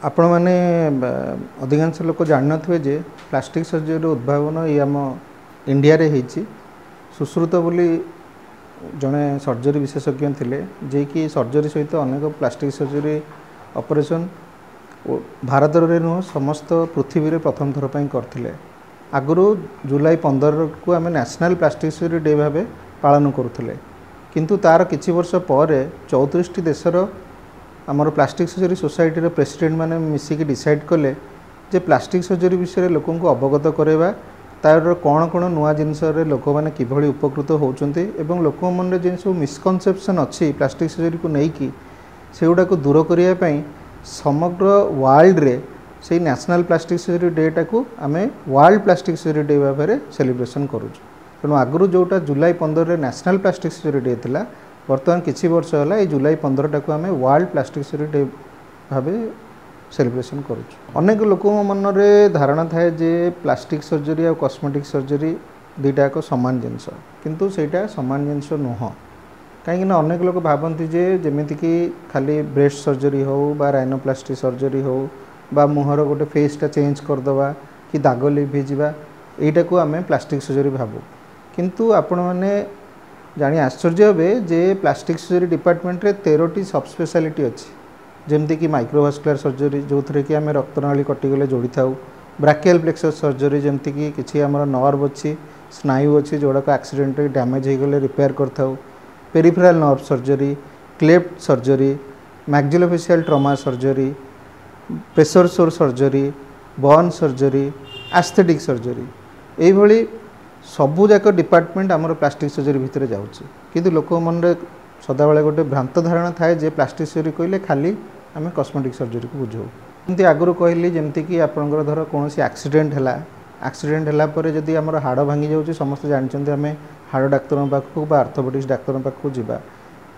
आपण मैंने अधिकांश लोक जान थे जे प्लास्टिक सर्जरी उद्भावन ये आम इंडिया रे होती सुश्रुत बोली जड़े सर्जरी विशेषज्ञ थे जे कि सर्जरी सहित अनेक प्लास्टिक सर्जरी ऑपरेशन भारत रे नुह समस्त पृथ्वी रे प्रथम थर पर करते आगु जुलाई 15 को आम नेशनल प्लास्टिक सर्जरी डे भाव पालन करुले किंतु तार किछि वर्ष पर 34 देशर आमर प्लास्टिक सर्जरी सोसाइटी रे प्रेसिडेंट माने मिसिकी डिसाइड कले जे प्लास्टिक सर्जरी विषय लोक अवगत करवा तार कौन कौन नुआ जिनस लोक मैंने किभली उपकृत होउचंती एवं लोक मन जिन सब मिसकनसेप्शन अच्छी प्लास्टिक सर्जरी को लेकिन से गुड़ा को दूर करने समग्र वर्ल्ड रे से नेशनल प्लास्टिक सर्जरी डेटा को आम वर्ल्ड प्लास्टिक सर्जरी डे भाव में सेलिब्रेशन करुँ तेणु आगु जोटा जुलाई 15 रे नेशनल प्लास्टिक सर्जरी डे थिला बर्तमान किछि वर्ष है ये जुलाई 15 टाक आम वर्ल्ड प्लास्टिक सर्जरी डे भाव सेलिब्रेशन करुँ। अनेक लोक मन में धारणा थाए जे प्लास्टिक सर्जरी और कॉस्मेटिक सर्जरी दुईटा एक सामान जिनस किंतु सेटा सामान जिनस नुह कहीं अनेक लोक भावती जे जमीती कि खाली ब्रेस्ट सर्जरी हो बा राइनोप्लास्टी सर्जरी हो बा मुहर गोटे फेसटा चेंज करदे कि दाग लिभिजा यहीटा को आम प्लास्टिक सर्जरी भावु किंतु आपण मैंने जानी आश्चर्य हे जे प्लास्टिक सर्जरी डिपार्टमेंट रे 13टी सब स्पेशलिटी अच्छी जमती कि माइक्रोवास्कुलर सर्जरी जो थे कि आम रक्तनाली कटिगले जोड़ी था ब्राकियल प्लेक्सस सर्जरी जमती कि किसी आमर नर्व अच्छी स्नायु अच्छी जोड़ाक एक्सीडेंट डैमेज होगले रिपेयर करथाउ peripheral nerve surgery cleft surgery maxillofacial trauma surgery pressure sore surgery burn surgery aesthetic surgery यही सबू जाक डिपार्टमेंट आमर प्लास्टिक सर्जरी भितर जाऊँगी किंतु लोक मन सदाबले गोटे भ्रांत धारणा थाए जे प्लास्टिक सर्जरी कहले खाली आम कॉस्मेटिक सर्जरी को बुझाऊ एमती आगुरी कहली जमती कि आपंकर धर कौन एक्सीडेंट है एक्सीडेंट है जदि आम हाड़ भांगी जाऊँ समस्त जानते आम हाड़ डाक्तर पाखक बा आर्थोपेडिक्स डाक्तर पाखक जावा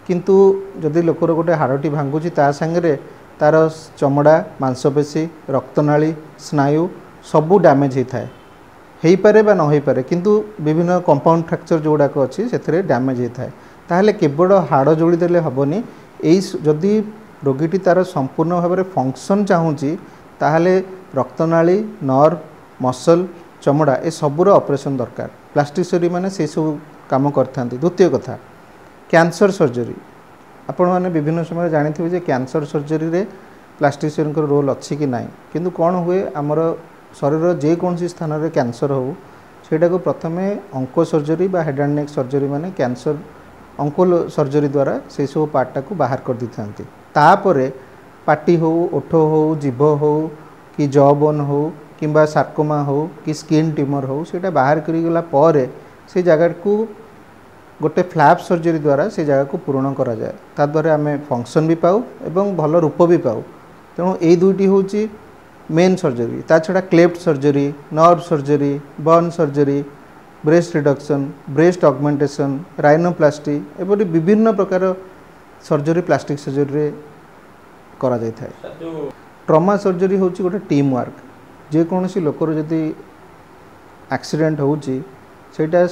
किंतु जदि लोकर गोटे हाड़टी भांगुची ता सांगे तार चमड़ा मांसपेशी रक्तनाली स्नायु सबू डैमेज होता है हो पारे बा न हो पारे किंतु विभिन्न कंपाउंड फ्रैक्चर जोड़ाक अच्छी से डैमेज होता है ताहले केवल हाड़ जोड़ी देले हबनी एई जदि रोगीटी तार संपूर्ण भाव में फंक्शन चाहूँगी ताहले रक्तनाली नर्व मसल चमड़ा ए सबूर ऑपरेशन दरकार प्लास्टिक सर्जरी माने से सब काम करता। द्वितीय कथा कैंसर सर्जरी आपण मैंने विभिन्न समय जानी जे कैंसर सर्जरी रे प्लास्टिक सर्जरी रोल अच्छी कि नाई किंतु कौन हुए आमर शरीर जेकोसी स्थान में कैंसर हो सेटा को प्रथमे अंको सर्जरी बा हेड एंड नेक सर्जरी माने कैंसर अंको सर्जरी द्वारा से सब पार्टा को बाहर कर दी था तापरे पाटी हो ओठ हो जीभ हो कि जॉ बोन हो किंबा सार्कोमा हो कि स्किन ट्यूमर हो सेटा बाहर करिगला परे से जगह को गोटे फ्लैप सर्जरी द्वारा से जगह को पूरण करा जाए ता द्वारा आम फंक्शन भी पाऊ एवं भल रूप भी पाऊ तेणु यही दुईटी हूँ मेन सर्जरी ता छड़ा cleft surgery nerve surgery burn surgery breast reduction breast augmentation rhinoplasty एपरी विभिन्न प्रकार सर्जरी प्लास्टिक सर्जरी करा जाय थाए। ट्रॉमा सर्जरी होची गोटे टीम वर्क जेकोसी लोकर जदि एक्सीडेंट होची सेटा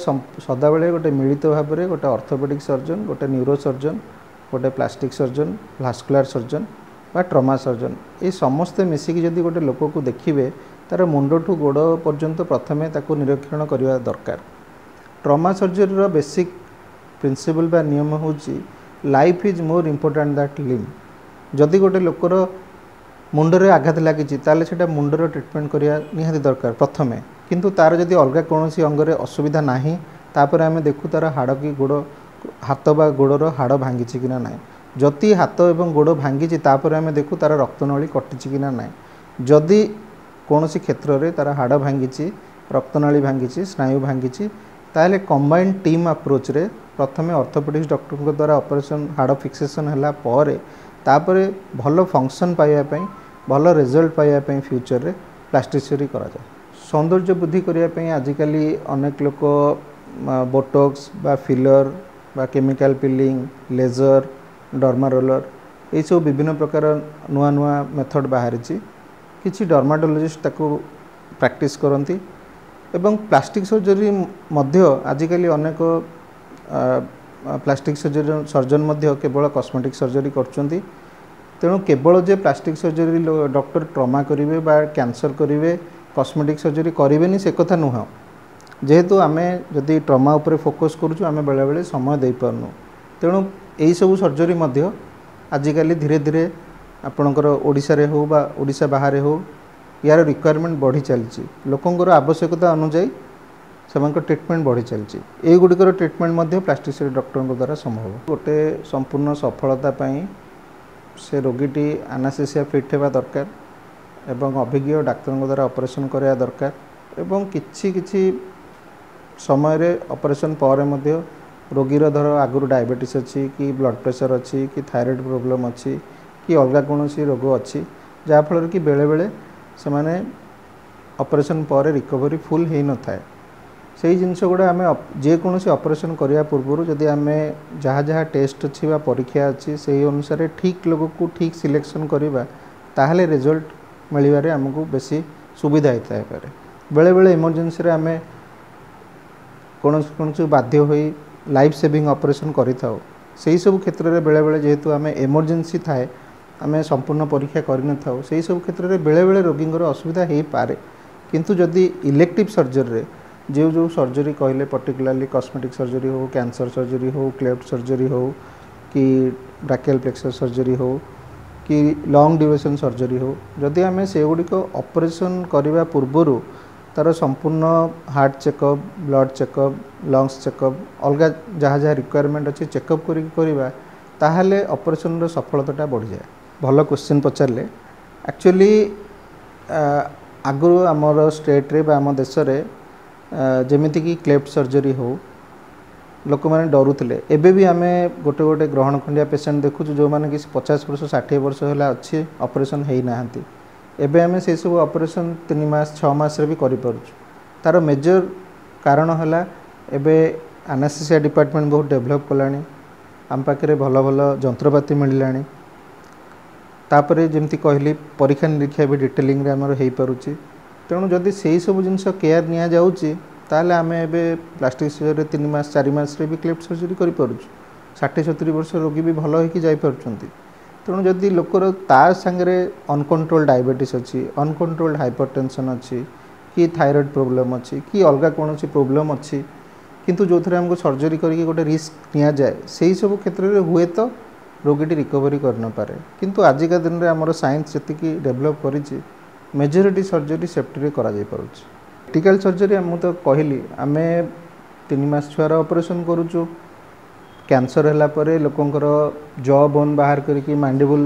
सदाबले गोटे मिलित भाव में गोटे ऑर्थोपेडिक सर्जन गोटे न्यूरो सर्जन गोटे प्लास्टिक सर्जन भास्कुलर सर्जन बा ट्रॉमा सर्जन ये समस्ते मिसिकी जदि गोटे लोक को देखिए तार मुंडठू गोड़ पर्यंत प्रथमे ताको निरीक्षण करवा दरकार। ट्रॉमा सर्जरी बेसिक प्रिंसिपल बा नियम होची life is more important that लिम जदि गोटे लोकर मुंडरे आघात लगी ताले सेटा मुंडर ट्रिटमेंट करिया निहाती दरकार प्रथमे किंतु तार जदि अलग कौन अंगरे असुविधा नाही तापर आमे देखु तार हाड़ की गोड़ हाथ बा गोड़र हाड़ भांगी कि ना जदि हाथ एवं गोड़ भांगी तापर आमे देखु तार रक्तनाली कटिची कि ना जदि कौन क्षेत्र में तार हाड़ भांगी रक्तनाली भांगी स्नायु भांगी ताहले कंबाइंड टीम अप्रोच रे प्रथमे ऑर्थोपेडिक्स डॉक्टर द्वारा ऑपरेशन हाड़ फिक्सेशन है तापरे भल फंक्शन पाइबापी भल रिजल्ट पाइबापी फ्यूचर रे प्लास्टिक सर्जरी करा जाए। सौंदर्य वृद्धि करने आजिकल अनेक लोक बोटॉक्स बा फिलर बा केमिकल पिलिंग लेजर डर्मा रोलर ये सब विभिन्न प्रकार नुआ नुआ मेथड बाहरी किसी डर्माटोलॉजिस्ट ताको प्रैक्टिस करती एवं प्लास्टिक सर्जरी मध्य आजिकल अनेक प्लास्टिक सर्जन केवल कॉस्मेटिक सर्जरी करछंती तेणु केवल जे प्लास्टिक सर्जरी डॉक्टर ट्रमा करेंगे बा कैंसर करेंगे कॉस्मेटिक सर्जरी करेंगे से कथा नुह जेहेतु आम जदि ट्रमा उपर फोकस करूँ आम बेले बेले समय दे पारनु तेणु यही सब सर्जरी आजिकल धीरे धीरे आपणकर ओडिशा रे हो बा ओडिशा बाहर हो यार रिक्वायरमेंट बढ़ी चलती लोकंर आवश्यकता अनुजाई से ट्रिटमेंट बढ़ी चलती युड़िकर ट्रिटमेंट प्लास्टिक सर्जरी डॉक्टर द्वारा संभव गोटे संपूर्ण सफलता से रोगीटी एनास्थेसिया फिट होगा दरकार एवं अभिज्ञ डाक्तर द्वारा ऑपरेशन करवा दरकार एवं किछि समय रे ऑपरेशन पर रोगीर धर आगुरी डायबिटीज अच्छी कि ब्लड प्रेशर अच्छी कि थायराइड प्रोब्लेम अच्छी कि अलग कौन रोग अच्छी जहाँफल कि बेले बेले से माने ऑपरेशन पर रिकवरी फुल हो न थाए से जिनस गुड़ा आम जेकोसी ऑपरेशन करने पूर्व जदि आम जहाँ जहाँ टेस्ट अच्छी परीक्षा अच्छी से अनुसार ठीक लोग को ठीक सिलेक्शन करवा ताहले रिजल्ट मिलवे आमको बेसी सुविधा होता है बेले बेले इमरजेंसी आम कौन बाध्य हो लाइफ सेविंग ऑपरेशन करिथाउ से सब क्षेत्र में बेले बेले जेहेतु आम इमरजेंसी थाए आम संपूर्ण परीक्षा करन थाउ से सब क्षेत्र में बेले बेले रोगींर असुविधा हो पारे किंतु जदि इलेक्टिव सर्जरी जो जो सर्जरी कहले पर्टिकुलरली कॉस्मेटिक सर्जरी हो कैंसर सर्जरी हो क्लेफ्ट सर्जरी हो कि ब्राकियल प्लेक्सर सर्जरी हो कि लॉन्ग ड्यूरेशन सर्जरी हो जदि आम से गुड़िक ऑपरेशन करने पूर्वर तार संपूर्ण heart checkup blood checkup lungs checkup अलग जहाँ जहाँ रिक्वायरमेंट अच्छी चेकअप करवा ताहले ऑपरेशन रो सफलता बढ़ी जाए भल क्वेश्चन पचारे एक्चुअली आगु आमर स्टेट रे बा आम देश रे जमीती कि क्लेफ्ट सर्जरी हो लोक मैंने डरुले एबे भी आम गोटे गोटे ग्रहण खंडिया पेसेंट देखु जो मैंने कि 50 वर्ष 60 वर्ष है अच्छी ऑपरेशन हो ना एबे आम से सब ऑपरेशन 3 मास 6 मास रे भी करि पारुछु तार मेजर कारण है एबे एनास्थेसिया डिपार्टमेंट बहुत डेवलप कलानी आम पाखे भल भल जंत्रपाति मिललानी तापरे जमती कहली परीक्षा निरीक्षा भी डिटेलिंग रे हमर हेई पारुछि तेणु जदि से सब जिनस केयर निया जाउछि ताले आमे एबे प्लास्टिक सर्जरी 3 मास 4 मास रे भी क्लेफ्ट सर्जरी करि पारुछु 60-70 वर्ष रोगी भी भल होइकि जाई पारुछंती तेणु जदि लोकर तार संगे अनकंट्रोल डायबिटीज अच्छी अनकंट्रोल्ड हाइपरटेंशन अच्छी कि थायराइड प्रोब्लेम अच्छी कि अलग कौन प्रोब्लेम अच्छी किंतु जो थे हमको सर्जरी करके गोटे रिस्क नि जाए से सब क्षेत्र में हुए तो रोगीटी रिकवरी कर न पारे किंतु आजिका दिन में आमर साइंस जी डेभलप करी मेजोरिटी सर्जरी सेफ्टी करा जाय पारुछि क्रिटिकल सर्जरी मुझे तो कहली आम 3 मास छुआर ऑपरेशन करूँ कैंसर है परे लोकंकर जॉ बोन बाहर करके मैंडिबल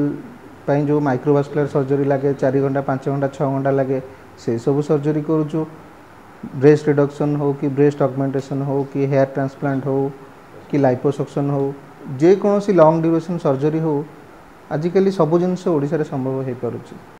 जो माइक्रोवास्कुलर सर्जरी लगे 4 घंटा 5 घंटा 6 घंटा लगे से सब सर्जरी करूँ ब्रेस्ट रिडक्शन हो कि ब्रेस्ट ऑगमेंटेशन हो कि हेयर ट्रांसप्लांट हो कि लाइपोसक्शन हो जेकोसी लॉन्ग ड्यूरेशन सर्जरी हो आजिकल सब जिनस ओडिशा रे संभव हो पारुछि।